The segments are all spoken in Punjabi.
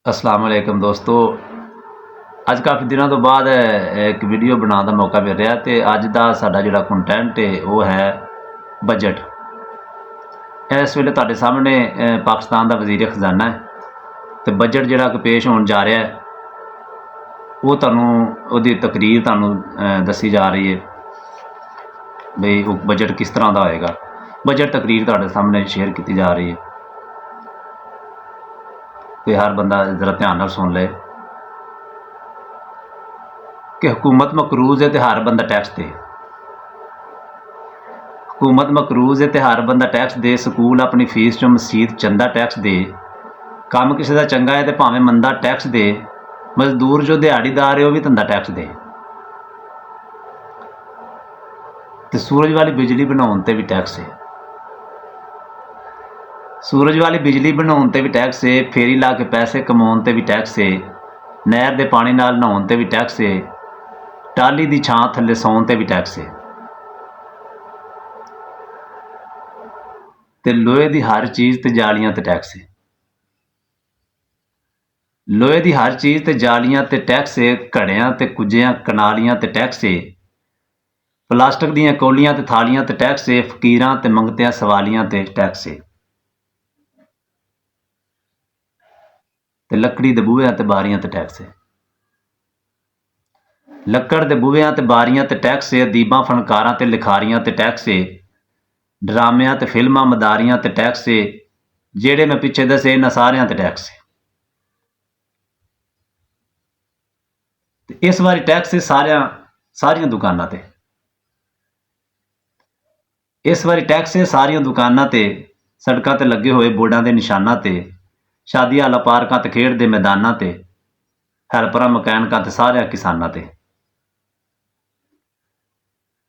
अस्सलाम वालेकुम दोस्तों। ਅੱਜ ਕਾਫੀ ਦਿਨਾਂ ਤੋਂ ਬਾਅਦ ਇੱਕ ਵੀਡੀਓ ਬਣਾਉਣ ਦਾ ਮੌਕਾ ਮਿਲ ਰਿਹਾ ਤੇ ਅੱਜ ਦਾ ਸਾਡਾ ਜਿਹੜਾ ਕੰਟੈਂਟ ਹੈ ਉਹ ਹੈ ਬਜਟ। ਇਸ ਵੇਲੇ ਤੁਹਾਡੇ ਸਾਹਮਣੇ ਪਾਕਿਸਤਾਨ ਦਾ ਵਜ਼ੀਰ ਖਜ਼ਾਨਾ ਹੈ ਤੇ ਬਜਟ ਜਿਹੜਾ ਕਿ ਪੇਸ਼ ਹੋਣ ਜਾ ਰਿਹਾ ਹੈ ਉਹ ਤੁਹਾਨੂੰ ਉਹਦੀ ਤਕਰੀਰ ਤੁਹਾਨੂੰ ਦੱਸੀ ਜਾ ਰਹੀ ਹੈ ਬਈ ਉਹ ਬਜਟ ਕਿਸ ਤਰ੍ਹਾਂ ਦਾ ਹੋਏਗਾ। ਬਜਟ ਤਕਰੀਰ ਤੁਹਾਡੇ ਸਾਹਮਣੇ ਸ਼ੇਅਰ ਕੀਤੀ ਜਾ ਰਹੀ ਹੈ ਤੇ ਹਰ ਬੰਦਾ ज़रा ध्यान ਨਾਲ सुन ले कि हुकूमत मकरूज़ है तो हर बंदा टैक्स दे। हुकूमत मकरूज़ है तो हर बंदा टैक्स दे। स्कूल अपनी फीस चों मसीत चंदा टैक्स दे। काम किसी का चंगा है तो भावें मंदा टैक्स दे। मजदूर जो दिहाड़ीदार है वह भी धंधा टैक्स दे। तो सूरज वाली बिजली बनाने ते भी टैक्स है। सूरज वाली बिजली बनाने ते भी टैक्स है। फेरी ला के पैसे कमाने ते भी टैक्स है। नहर के पानी नाल नहाउण ते भी टैक्स है। टाली की छां थले सौण ते भी टैक्स है। ते लोहे की हर चीज़ ते जालियां ते टैक्स है। लोहे की हर चीज़ ते जालियां ते टैक्स है। घड़ियां ते कुजियां कनालियां ते टैक्स है। प्लास्टिक दीयां कौलियां ते थालियां ते टैक्स है। फकीरां ते मंगतियां सवालियां ते टैक्स है। ते लकड़ी दे बूहियां ते बारियां ते टैक्स है। ਲੱਕੜ ਦੇ ਬੂਹਿਆਂ ਤੇ ਬਾਰੀਆਂ ਤੇ ਟੈਕਸ ਹੈ। ਅਦੀਬਾਂ ਫਨਕਾਰਾਂ ਤੇ ਲਿਖਾਰੀਆਂ ਤੇ ਟੈਕਸ ਹੈ। ਡਰਾਮਿਆਂ ਤੇ ਫਿਲਮਾਂ ਮਦਾਰੀਆਂ ਤੇ ਟੈਕਸ ਹੈ। ਜਿਹੜੇ ਮੈਂ ਪਿੱਛੇ ਦੱਸੇ ਇਹਨਾਂ ਸਾਰਿਆਂ ਤੇ ਟੈਕਸ ਹੈ। ਤੇ ਇਸ ਵਾਰੀ ਟੈਕਸ ਹੈ ਸਾਰੀਆਂ ਦੁਕਾਨਾਂ ਤੇ। ਇਸ ਵਾਰੀ ਟੈਕਸ ਹੈ ਸਾਰੀਆਂ ਦੁਕਾਨਾਂ ਤੇ, ਸੜਕਾਂ ਤੇ ਲੱਗੇ ਹੋਏ ਬੋਰਡਾਂ ਦੇ ਨਿਸ਼ਾਨਾਂ ਤੇ, ਸ਼ਾਦੀਆਂ ਵਾਲਾ ਪਾਰਕਾਂ ਤੇ ਖੇਡ ਦੇ ਮੈਦਾਨਾਂ ਤੇ, ਹੈਲਪਰਾਂ ਮਕੈਨਿਕਾਂ ਤੇ ਸਾਰਿਆਂ ਕਿਸਾਨਾਂ ਤੇ।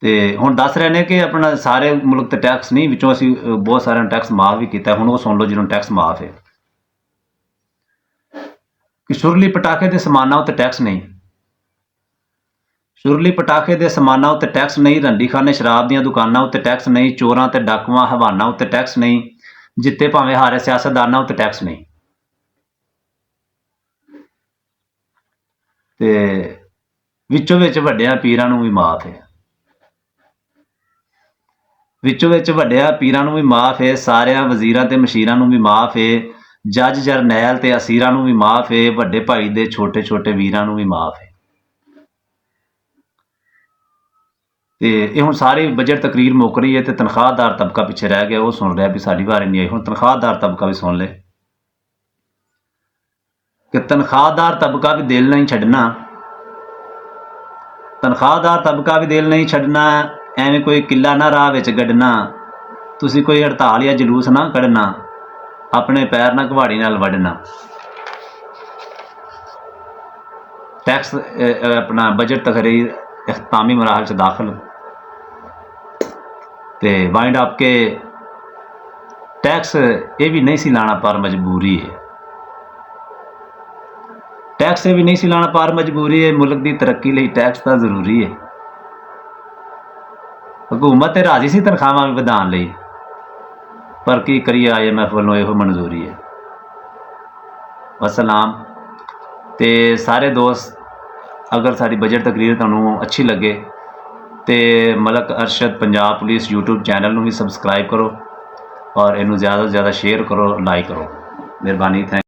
ਤੇ ਹੁਣ ਦੱਸ ਰਹੇ ਨੇ ਕਿ ਆਪਣਾ ਸਾਰੇ ਮੁਲਕ ਤੇ ਟੈਕਸ ਨਹੀਂ, ਵਿੱਚੋਂ ਅਸੀਂ ਬਹੁਤ ਸਾਰਿਆਂ ਨੂੰ ਟੈਕਸ ਮਾਫ ਵੀ ਕੀਤਾ। ਹੁਣ ਉਹ ਸੁਣ ਲਓ ਜਿਹਨੂੰ ਟੈਕਸ ਮਾਫ ਹੈ ਕਿ ਸੁਰਲੀ ਪਟਾਕੇ ਦੇ ਸਮਾਨਾਂ ਉੱਤੇ ਟੈਕਸ ਨਹੀਂ। ਸੁਰਲੀ ਪਟਾਕੇ ਦੇ ਸਮਾਨਾਂ ਉੱਤੇ ਟੈਕਸ ਨਹੀਂ। ਰੰਡੀਖਾਨੇ ਸ਼ਰਾਬ ਦੀਆਂ ਦੁਕਾਨਾਂ ਉੱਤੇ ਟੈਕਸ ਨਹੀਂ। ਚੋਰਾਂ ਤੇ ਡਾਕੂਆਂ ਹਵਾਨਾਂ ਉੱਤੇ ਟੈਕਸ ਨਹੀਂ। ਜਿੱਤੇ ਭਾਵੇਂ ਹਾਰੇ ਸਿਆਸਤਦਾਨਾਂ ਉੱਤੇ ਟੈਕਸ ਨਹੀਂ। ਤੇ ਵਿੱਚੋਂ ਵਿੱਚ ਵੱਡਿਆਂ ਪੀਰਾਂ ਨੂੰ ਵੀ ਮਾਫ ਹੈ। ਵਿੱਚੋਂ ਵਿੱਚ ਵੱਡਿਆਂ ਪੀਰਾਂ ਨੂੰ ਵੀ ਮਾਫ ਹੈ। ਸਾਰਿਆਂ ਵਜ਼ੀਰਾਂ ਤੇ ਮਸ਼ੀਰਾਂ ਨੂੰ ਵੀ ਮਾਫ ਹੈ। ਜੱਜ ਜਰਨੈਲ ਤੇ ਅਸੀਰਾਂ ਨੂੰ ਵੀ ਮਾਫ ਹੈ। ਵੱਡੇ ਭਾਈ ਦੇ ਛੋਟੇ ਛੋਟੇ ਵੀਰਾਂ ਨੂੰ ਵੀ ਮਾਫ ਹੈ। ਤੇ ਇਹ ਹੁਣ ਸਾਰੀ ਬਜਟ ਤਕਰੀਰ ਮੁੱਕ ਰਹੀ ਹੈ ਤੇ ਤਨਖਾਹਦਾਰ ਤਬਕਾ ਪਿੱਛੇ ਰਹਿ ਗਿਆ। ਉਹ ਸੁਣ ਰਿਹਾ ਵੀ ਸਾਡੀ ਵਾਰੀ ਨਹੀਂ ਆਈ। ਹੁਣ ਤਨਖਾਹਦਾਰ ਤਬਕਾ ਵੀ ਸੁਣ ਲੈ ਕਿ ਤਨਖਾਹਦਾਰ ਤਬਕਾ ਵੀ ਦਿਲ ਨਹੀਂ ਛੱਡਣਾ। ਤਨਖਾਹਦਾਰ ਤਬਕਾ ਵੀ ਦਿਲ ਨਹੀਂ ਛੱਡਣਾ। ਐਵੇਂ ਕੋਈ ਕਿੱਲਾ ਨਾ ਰਾਹ ਵਿੱਚ ਗੱਡਣਾ। ਤੁਸੀਂ ਕੋਈ ਹੜਤਾਲ ਜਾਂ ਜਲੂਸ ਨਾ ਕੱਢਣਾ। ਆਪਣੇ ਪੈਰ ਨਾਲ ਕੁਹਾੜੀ ਨਾਲ ਵੱਢਣਾ। ਟੈਕਸ अपना बजट तकरीर इख्तितामी मराहल से दाखिल तो वाइंड अप के टैक्स ये भी नहीं सी लाना पर मजबूरी है। टैक्स ये भी नहीं सी लाना पर मजबूरी है। मुल्क की तरक्की लिए टैक्स तो जरूरी है। हुकूमत राजी सी तनख्वाहां भी वधाउण लई पर की करिए IMF वालों यो मंजूरी है। वसलाम। तो सारे दोस्त अगर साड़ी बजट तकरीर तुहानूं अच्छी लगे तो Malak Arshad Punjab police YouTube channel नूं भी सबसक्राइब करो और इनू ज़्यादा से ज़्यादा शेयर करो, लाइक करो। मेहरबानी। थैंक